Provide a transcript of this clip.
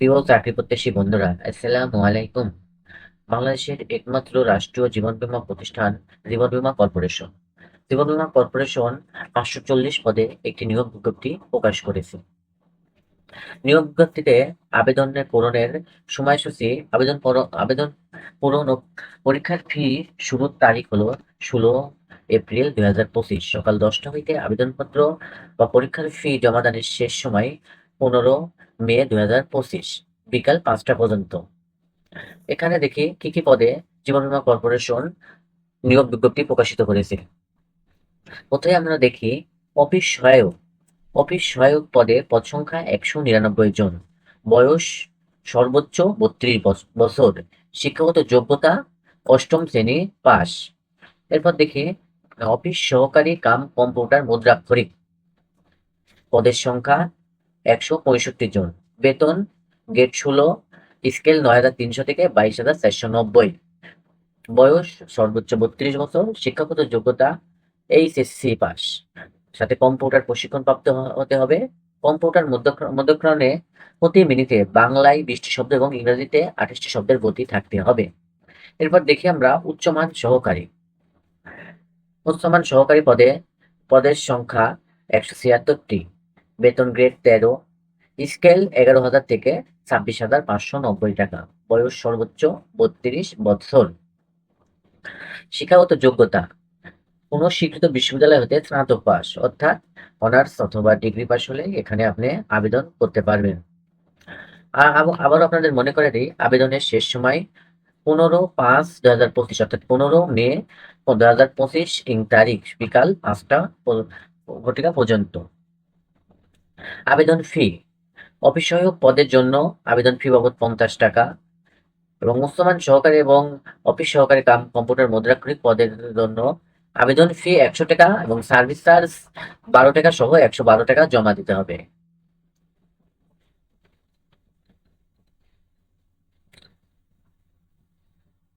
প্রিয় চাকরি প্রত্যাশী বন্ধুরা, আসসালামু আলাইকুম। বাংলাদেশের একমাত্র রাষ্ট্রীয় জীবন বীমা প্রতিষ্ঠান জীবন বীমা কর্পোরেশন। জীবন বীমা কর্পোরেশন ৫৪০ পদে একটি নিয়োগ বিজ্ঞপ্তি প্রকাশ করেছে। নিয়োগ বিজ্ঞপ্তিতে আবেদনের পূরণের সময়সূচি, আবেদন পূরণ ও পরীক্ষার ফি শুরুর তারিখ হলো ১৬ এপ্রিল ২০২৫ সকাল ১০টা হইতে আবেদনপত্র বা পরীক্ষার ফি জমাদানের শেষ সময় ১৫ মে ২০২৫ বিকাল ৫টা পর্যন্ত। এখানে দেখি কি কি পদে জীবন বীমা কর্পোরেশন নিয়োগ বিজ্ঞপ্তি প্রকাশিত করেছে। প্রথমে আমরা দেখি অফিস সহায়ক। অফিস সহায়ক পদে পদ সংখ্যা ১৯৯ জন। বয়স সর্বোচ্চ ৩২ বছর। শিক্ষাগত যোগ্যতা অষ্টম শ্রেণী পাস। এরপর দেখি অফিস সহকারী কাম কম্পিউটার মুদ্রাক্ষরিক। পদের সংখ্যা ১৬৫ জন। বেতন গ্রেড ১৬, স্কেল ৯৩০০ থেকে ২২৪৯০। বয়স সর্বোচ্চ ৩২ বছর। শিক্ষাগত যোগ্যতা এইচএসসি পাস। সাথে কম্পিউটার প্রশিক্ষণ প্রাপ্ত হতে হবে। কম্পিউটার মধ্যক্ষণে প্রতি মিনিটে বাংলায় ২০টি শব্দ এবং ইংরেজিতে ২৮টি শব্দের গতি থাকতে হবে। এরপর দেখি আমরা উচ্চমান সহকারী। উচ্চমান সহকারী পদের সংখ্যা ১৭৬টি। বেতন গ্রেড ১৩, স্কেল ১১,০০০ থেকে ২৬,৫৯০ টাকা। বয়স সর্বোচ্চ ৩২ বছর। শিক্ষাগত যোগ্যতা কোনো স্বীকৃত বিশ্ববিদ্যালয় হতে স্নাতক পাস অর্থাৎ অনার্স অথবা ডিগ্রি পাস হলে এখানে আপনি আবেদন করতে পারবেন। আবারও আপনাদের মনে করে দিই, আবেদনের শেষ সময় ১৫/৫/২০২৫ অর্থাৎ ১৫ মে ২০২৫ তারিখ বিকাল ৫টা ঘটিকা পর্যন্ত। আবেদন ফি অফিস সহায়ক পদের জন্য আবেদন ফি বাবদ ৫০ টাকা এবং উচ্চমান সহকারী এবং অফিস সহকারী কাম কম্পিউটার মুদ্রাক্ষরিক পদের জন্য আবেদন ফি ১০০ টাকা এবং সার্ভিস চার্জ ১২ টাকা সহ ১১২ টাকা জমা দিতে হবে।